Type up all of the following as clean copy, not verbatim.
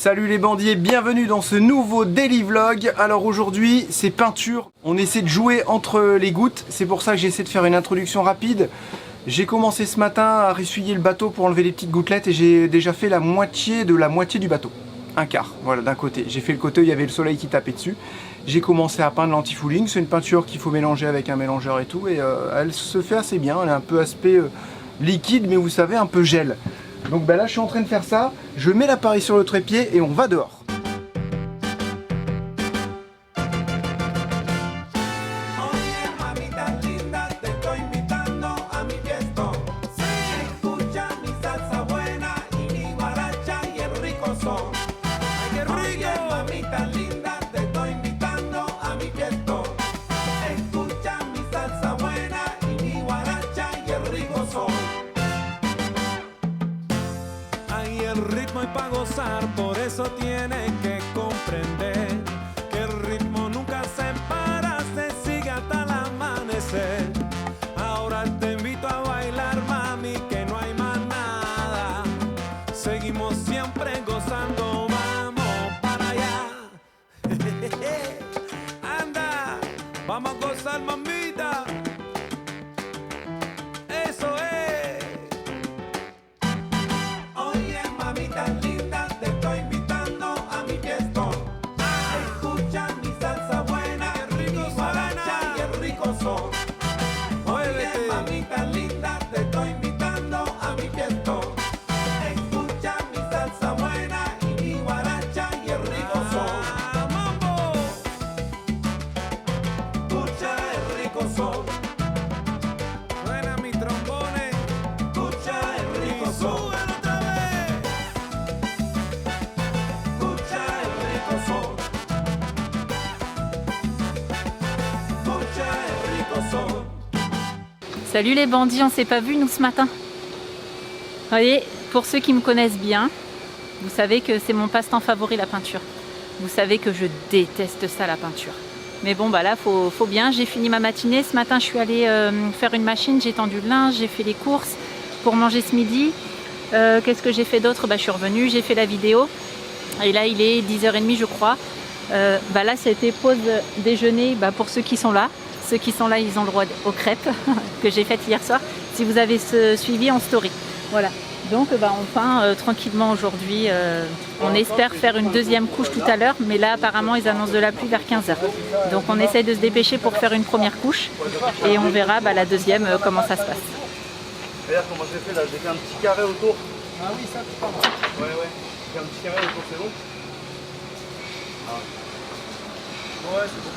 Salut les bandits et bienvenue dans ce nouveau daily vlog. Alors aujourd'hui c'est peinture, on essaie de jouer entre les gouttes, c'est pour ça que j'essaie de faire une introduction rapide. J'ai commencé ce matin à ressuyer le bateau pour enlever les petites gouttelettes et j'ai déjà fait la moitié du bateau. Un quart, voilà, d'un côté. J'ai fait le côté où il y avait le soleil qui tapait dessus. J'ai commencé à peindre l'anti-fouling, c'est une peinture qu'il faut mélanger avec un mélangeur et tout et elle se fait assez bien, elle a un peu aspect liquide mais vous savez un peu gel. Donc là je suis en train de faire ça, je mets l'appareil sur le trépied et on va dehors. Por eso tienes que comprender que el ritmo nunca se para, se sigue hasta el amanecer. Ahora te invito a bailar, mami, que no hay más nada. Seguimos siempre gozando, vamos para allá. Anda, vamos a gozar, mamita. Eso es. Oye, mamita linda. Salut les bandits, on s'est pas vus nous ce matin. Vous voyez, pour ceux qui me connaissent bien, vous savez que c'est mon passe-temps favori la peinture. Vous savez que je déteste ça la peinture. Mais bon bah là faut bien, j'ai fini ma matinée. Ce matin je suis allée faire une machine, j'ai tendu le linge, j'ai fait les courses pour manger ce midi. Qu'est-ce que j'ai fait d'autre? Bah je suis revenue, j'ai fait la vidéo. Et là il est 10h30 je crois. Bah là c'était pause déjeuner pour ceux qui sont là. Ceux qui sont là, ils ont le droit aux crêpes que j'ai faites hier soir, si vous avez suivi en story. Voilà, donc on peint tranquillement aujourd'hui. On espère faire une deuxième couche tout à l'heure, mais là apparemment ils annoncent de la pluie vers 15h. Donc on essaye de se dépêcher pour faire une première couche et on verra la deuxième comment ça se passe. Regarde comment j'ai fait là, j'ai fait un petit carré autour. Ah oui, ça c'est pas mal. Ouais, j'ai fait un petit carré autour, c'est bon? Ah. Ouais, c'est bon.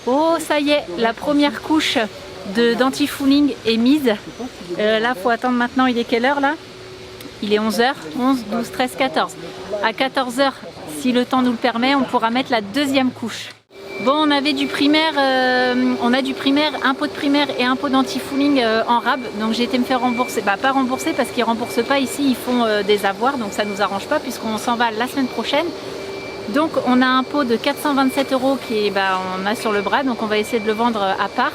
Oh ça y est, la première couche d'anti-fouling est mise. Là faut attendre maintenant, il est quelle heure là? Il est 11h, 11, 12, 13, 14. À 14h, si le temps nous le permet, on pourra mettre la deuxième couche. Bon, on avait du primaire, un pot de primaire et un pot d'anti-fouling en rab. Donc j'ai été me faire rembourser, pas rembourser parce qu'ils ne remboursent pas ici, ils font des avoirs. Donc ça ne nous arrange pas puisqu'on s'en va la semaine prochaine. Donc on a un pot de 427 € qui est, on a sur le bras, donc on va essayer de le vendre à part.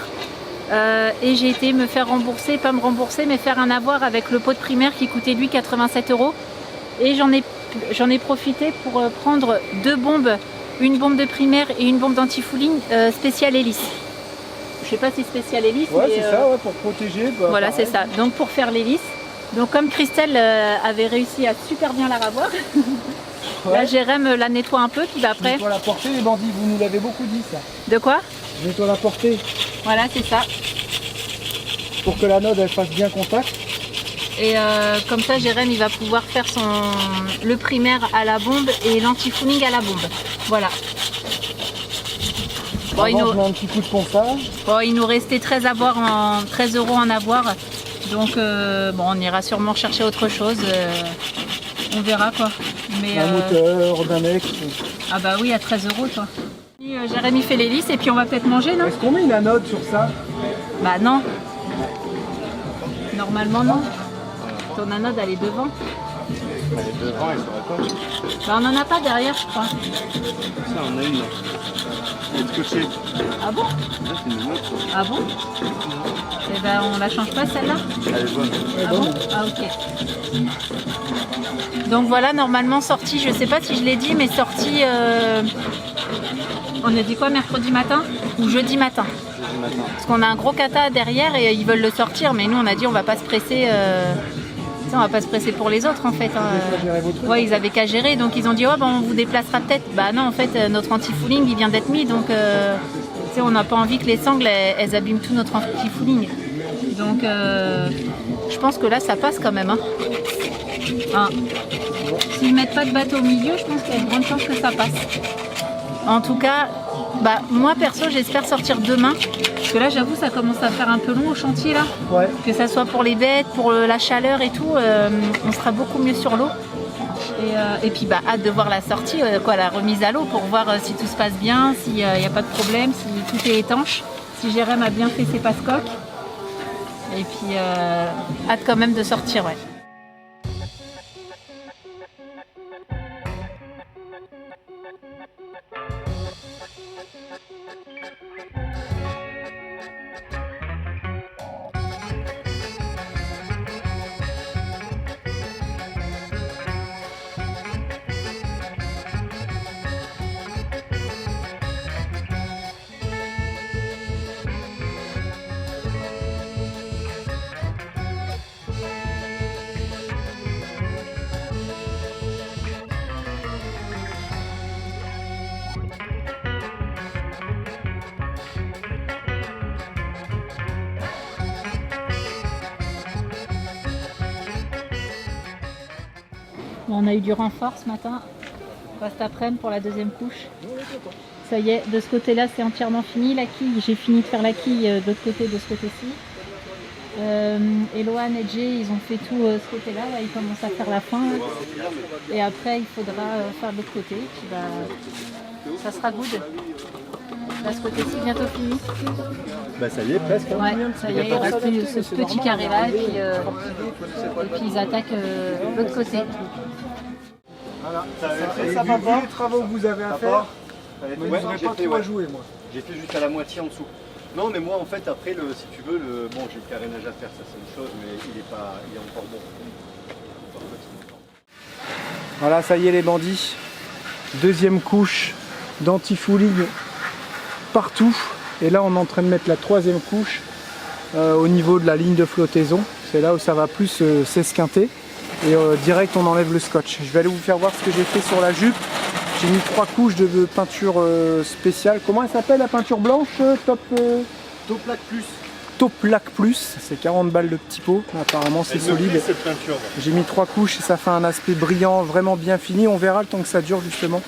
Et j'ai été me faire rembourser, pas me rembourser, mais faire un avoir avec le pot de primaire qui coûtait lui 87 €. Et j'en ai profité pour prendre deux bombes, une bombe de primaire et une bombe d'anti-fouling spéciale hélice. Je sais pas si spéciale hélice. Ouais, c'est ça, ouais, pour protéger. Voilà, c'est ça. Donc pour faire l'hélice. Donc comme Christelle avait réussi à super bien la ravoir. Ouais. Là, Jérém la nettoie un peu, puis après... Nettoie la portée, les bandits, vous nous l'avez beaucoup dit, ça. De quoi? Nettoie la portée. Voilà, c'est ça. Pour que la node, elle fasse bien contact. Et comme ça, Jérém, il va pouvoir faire le primaire à la bombe et l'anti-fouling à la bombe. Voilà. Bon, je mets un petit coup de ponçage. Bon, il nous restait 13 € en avoir Donc bon, on ira sûrement chercher autre chose. On verra quoi. Mais, un moteur, d'un mec. Ah bah oui, à 13 € toi. Jérémy fait les listes et puis on va peut-être manger, non? Est-ce qu'on met une anote sur ça? Bah non. Normalement non. Ton anode elle est devant. Elle est devant, elle sera pas. Bah on en a pas derrière je crois. Ça, on a une là. Elle est scotchée. Ah bon? Là, c'est une autre. Ah bon? Eh ben on la change pas celle-là? Elle est bonne. Ah bon? Ah ok. Donc voilà, normalement sortie, je sais pas si je l'ai dit, mais sortie, on a dit quoi, mercredi matin ou jeudi matin? Jeudi matin. Parce qu'on a un gros kata derrière et ils veulent le sortir, mais nous on a dit on va pas se presser, on va pas se presser pour les autres en fait. Ouais, ils avaient qu'à gérer, donc ils ont dit oh, ben, on vous déplacera peut-être. Bah non, en fait notre anti-fouling il vient d'être mis, donc on n'a pas envie que les sangles elles abîment tout notre anti-fouling. Donc je pense que là ça passe quand même. Hein. S'ils mettent pas de bateau au milieu, je pense qu'il y a de grandes chances que ça passe. En tout cas, bah, moi perso j'espère sortir demain. Parce que là j'avoue ça commence à faire un peu long au chantier là. Ouais. Que ça soit pour les bêtes, pour la chaleur et tout, on sera beaucoup mieux sur l'eau. Et puis bah, hâte de voir la sortie, la remise à l'eau pour voir si tout se passe bien, s'il n'y a pas de problème, si tout est étanche, si Jérém a bien fait ses passe-coques. Et puis hâte quand même de sortir, ouais. Bon, on a eu du renfort ce matin, cet après-midi pour la deuxième couche. Ça y est, de ce côté-là c'est entièrement fini, la quille, j'ai fini de faire la quille de l'autre côté, de ce côté-ci. Eloane et Jay, ils ont fait tout ce côté-là, là, ils commencent à faire la fin. Là. Et après il faudra faire de l'autre côté, puis bah, ça sera good. Là ce côté-ci bientôt fini. Bah ça y est presque. Hein. Ouais, ça y est, il reste plus ce petit carré-là et puis ils attaquent l'autre côté. Voilà. Ça va pas les travaux que vous avez à faire. Mais vous n'aurez pas trop à jouer, moi. J'ai fait juste à la moitié en dessous. Non, mais moi en fait après, si tu veux, bon j'ai le carénage à faire, ça c'est une chose, mais il est encore bon. Voilà, ça y est les bandits. Deuxième couche d'anti-fouling partout. Et là on est en train de mettre la troisième couche au niveau de la ligne de flottaison. C'est là où ça va plus s'esquinter. Et direct on enlève le scotch. Je vais aller vous faire voir ce que j'ai fait sur la jupe. J'ai mis 3 couches de peinture spéciale. Comment elle s'appelle la peinture blanche Top Toplaque plus. Toplaque plus. C'est 40 balles de petit pot. Apparemment c'est solide. Cette peinture. J'ai mis 3 couches et ça fait un aspect brillant, vraiment bien fini. On verra le temps que ça dure justement.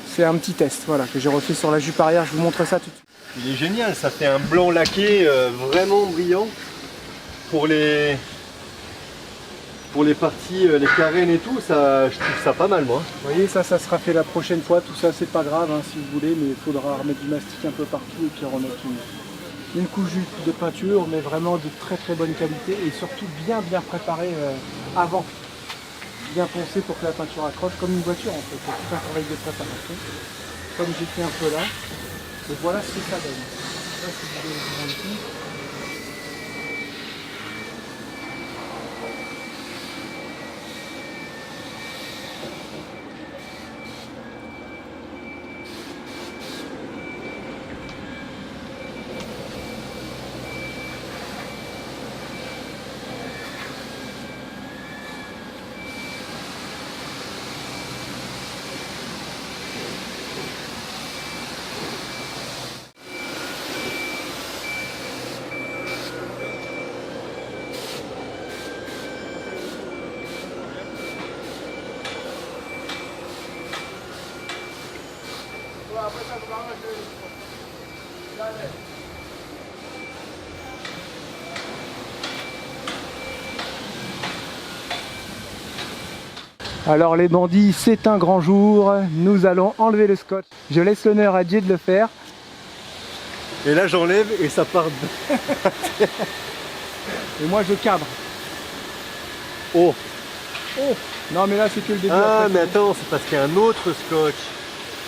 C'est un petit test voilà, que j'ai refait sur la jupe arrière. Je vous montre ça tout de suite. Il est génial, ça fait un blanc laqué vraiment brillant pour les parties, les carènes et tout, ça, je trouve ça pas mal moi. Vous voyez, ça sera fait la prochaine fois. Tout ça, c'est pas grave hein, si vous voulez, mais il faudra remettre du mastic un peu partout et puis remettre une couche de peinture, mais vraiment de très très bonne qualité et surtout bien préparée avant. Bien poncé pour que la peinture accroche comme une voiture en fait. C'est tout un travail de préparation. Comme j'ai fait un peu là. Et voilà ce que ça donne. Là, si vous voulez vous rendre compte. Alors les bandits, c'est un grand jour, nous allons enlever le scotch. Je laisse l'honneur à Jay de le faire. Et là j'enlève et ça part. Et moi je cadre. Oh. Oh. Non mais là c'est que le début. Ah après, mais attends, c'est parce qu'il y a un autre scotch.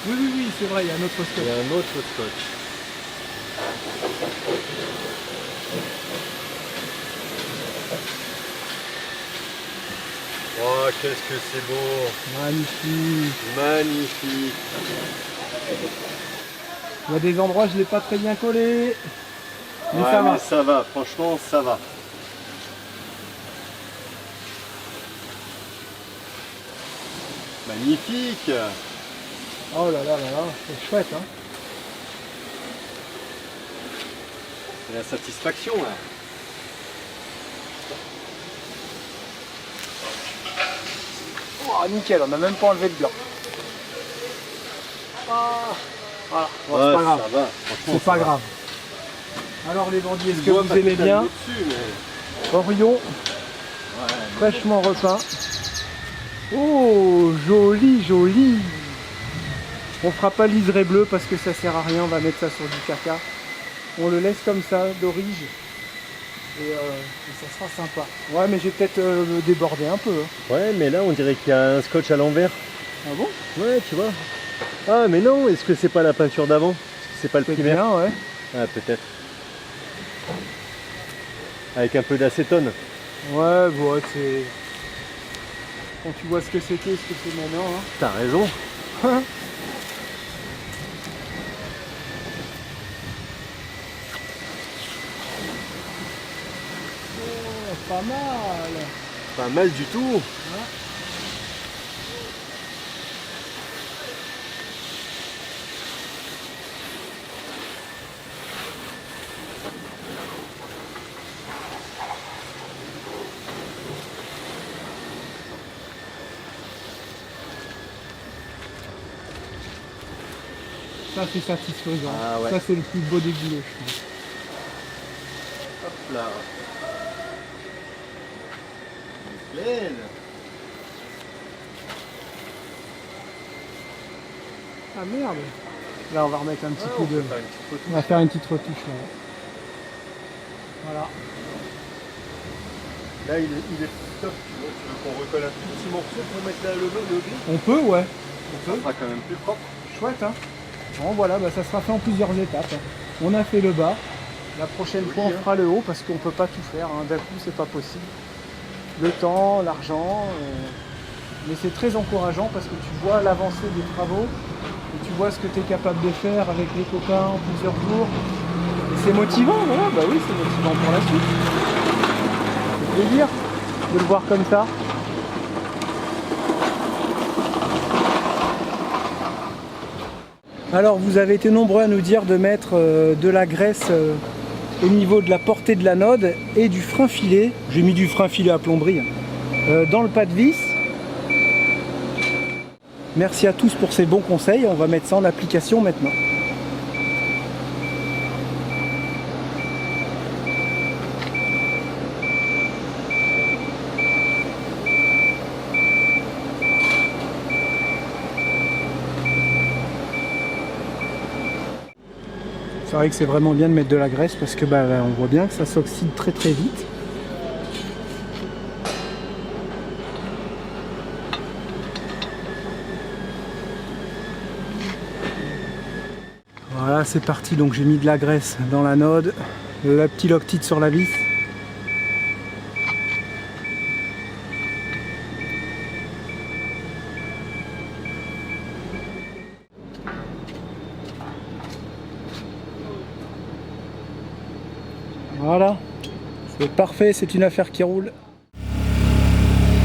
Oui, c'est vrai, il y a un autre Il scotch. y a un autre scotch. Oh, qu'est-ce que c'est beau! Magnifique. Magnifique! Il y a des endroits je ne l'ai pas très bien collé. Mais Ouais, ça va. mais ça va, franchement, ça va. Magnifique! Oh là là là là, c'est chouette hein. C'est la satisfaction là. Oh nickel, on n'a même pas enlevé le blanc. Ah, voilà, bon, c'est pas grave. Ça va, franchement, C'est pas ça va. grave. Alors les bandits, est-ce Je que vois vous pas aimez tout bien dessus, mais... Orion, fraîchement repeint. Oh, joli, joli. On fera pas liseré bleu parce que ça sert à rien, on va mettre ça sur du caca. On le laisse comme ça, d'orige. Et ça sera sympa. Ouais, mais j'ai peut-être débordé un peu. Hein. Ouais, mais là on dirait qu'il y a un scotch à l'envers. Ah bon? Ouais, tu vois. Ah, mais non, est-ce que c'est pas la peinture d'avant? C'est pas le C'est primaire? bien, ouais. Ah, peut-être. Avec un peu d'acétone. Ouais, bon, c'est... Quand tu vois ce que c'était, ce que c'est maintenant, hein. T'as raison. Oh, pas mal. Pas mal du tout. Ça, c'est satisfaisant. Ah ouais. Ça, c'est le plus beau des boulots, je pense. Hop là. Nickel. Ah merde. Là, on va remettre un petit Ah, coup on de... peut faire une petite photo. On va faire une petite retouche là. Voilà. Là, il est top. Tu veux qu'on recolle un tout petit morceau pour mettre là le gris? On peut, ouais. Ça sera quand même plus propre. Chouette, hein. Bon, voilà, bah, ça sera fait en plusieurs étapes. On a fait le bas. La prochaine Joli, fois, on hein. fera le haut parce qu'on peut pas tout faire. Hein. D'un coup, c'est pas possible. Le temps, l'argent. Mais c'est très encourageant parce que tu vois l'avancée des travaux et tu vois ce que tu es capable de faire avec les copains en plusieurs jours. Et c'est motivant, voilà. Bah oui, c'est motivant pour la suite. C'est plaisir de le voir comme ça. Alors vous avez été nombreux à nous dire de mettre de la graisse au niveau de la portée de l'anode et du frein filet. J'ai mis du frein filet à plomberie dans le pas de vis. Merci à tous pour ces bons conseils, on va mettre ça en application maintenant. C'est vrai que c'est vraiment bien de mettre de la graisse parce que bah, on voit bien que ça s'oxyde très très vite. Voilà, c'est parti, donc j'ai mis de la graisse dans l'anode, le petit loctite sur la vis. Voilà, c'est parfait, c'est une affaire qui roule.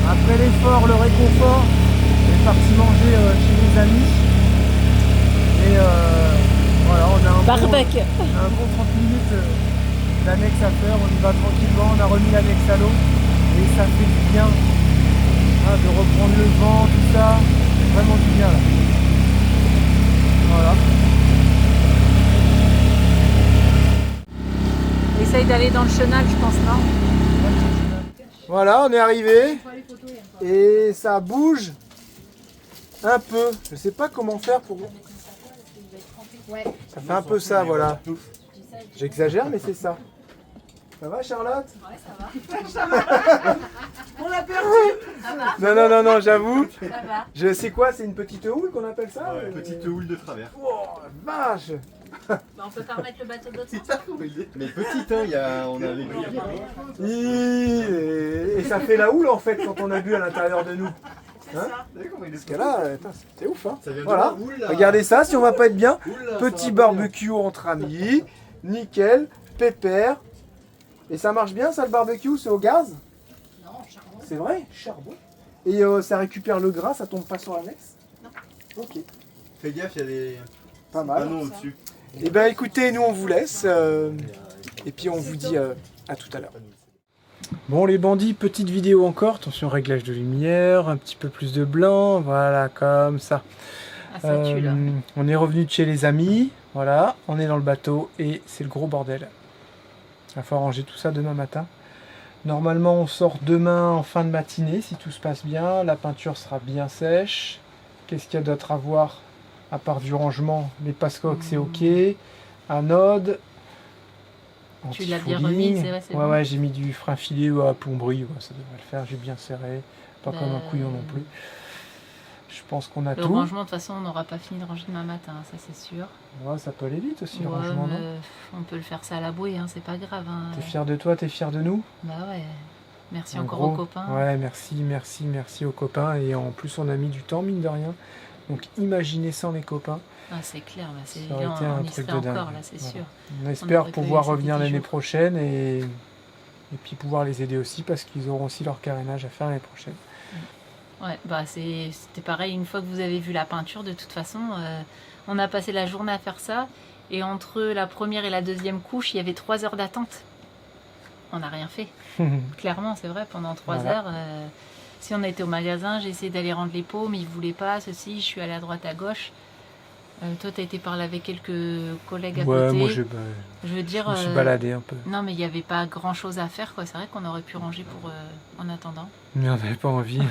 Après l'effort, le réconfort, on est parti manger chez les amis. Et voilà, on a un bon 30 minutes d'annexe à faire, on y va tranquillement, on a remis l'annexe à l'eau et ça fait du bien hein, de reprendre le vent, tout ça, c'est vraiment du bien là. Voilà. Essaye d'aller dans le chenal, je pense, non? Voilà, on est arrivé. Et ça bouge un peu. Je sais pas comment faire pour... Ça fait un peu ça, voilà. J'exagère, mais c'est ça. Ça va, Charlotte? Ouais, ça va. On l'a perdu. Non, j'avoue. Ça va. Je sais quoi, c'est une petite houle qu'on appelle ça? Ouais, petite houle de travers. Oh, la vache! Bah, on peut pas remettre le bateau d'autre sens. Mais petite, hein, on avait vu. Et ça fait la houle en fait quand on a bu à l'intérieur de nous. Hein? Parce Parce que là, c'est ouf. Hein? Ça vient de Voilà. la houle, là. Regardez ça, si on va pas être bien. Oula, Petit ça va barbecue entre amis. Nickel, pépère. Et ça marche bien ça le barbecue, c'est au gaz? Non, charbon. C'est vrai? Charbon. Et ça récupère le gras, ça tombe pas sur l'annexe? Non. Ok, Fais gaffe, il y a des pas mal. panneaux au-dessus. Et ben écoutez, nous on vous laisse. Et puis on vous dit à tout à l'heure. Bon les bandits, petite vidéo encore. Attention, réglage de lumière, un petit peu plus de blanc. Voilà, comme ça. Ah, ça tue là. On est revenu de chez les amis. Voilà, on est dans le bateau et c'est le gros bordel. Il va falloir ranger tout ça demain matin. Normalement, on sort demain en fin de matinée si tout se passe bien. La peinture sera bien sèche. Qu'est-ce qu'il y a d'autre à voir à part du rangement? Les passecoques, c'est ok. Anode. Tu l'as bien anti-fouling. remis, c'est vrai, c'est Ouais, bon. ouais, j'ai mis du frein filé ou à plomberie. Ouais, ça devrait le faire. J'ai bien serré. Pas comme un couillon non plus. Je pense qu'on a Le tout. rangement, de toute façon, on n'aura pas fini de ranger demain matin, ça c'est sûr. Ouais, ça peut aller vite aussi, le Ouais, rangement, non? mais on peut le faire ça à la bouée, hein, c'est pas grave. Hein. T'es fier de toi, t'es fier de nous? Bah ouais. Merci En encore gros, aux copains. Ouais, merci aux copains. Et en plus, on a mis du temps, mine de rien. Donc, imaginez sans les copains. Ah, c'est clair, bah, c'est Ça aurait été un on y truc serait de dingue. encore là, c'est Voilà. sûr. On espère aurait pu pouvoir laisser revenir 10 l'année jours. prochaine et puis pouvoir les aider aussi parce qu'ils auront aussi leur carénage à faire l'année prochaine. Ouais, bah c'était pareil, une fois que vous avez vu la peinture, de toute façon, on a passé la journée à faire ça. Et entre la première et la deuxième couche, il y avait 3 heures d'attente. On n'a rien fait. Clairement, c'est vrai, pendant 3 Voilà. heures. Si on était au magasin, j'ai essayé d'aller rendre les pots, mais ils ne voulaient pas. Ceci, je suis allée à droite, à gauche. Toi, tu as été parler avec quelques collègues à Ouais, côté. moi Je veux dire, je me suis baladé un peu. non, mais il n'y avait pas grand chose à faire, quoi. C'est vrai qu'on aurait pu ranger pour en attendant. Mais on n'avait pas envie.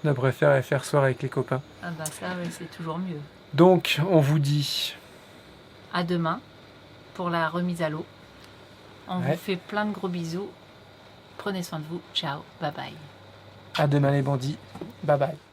On a préféré faire soir avec les copains. Ah bah ça, ouais, c'est toujours mieux. Donc, on vous dit À demain pour la remise à l'eau. On Ouais. vous fait plein de gros bisous. Prenez soin de vous. Ciao. Bye bye. à demain les bandits. Bye bye.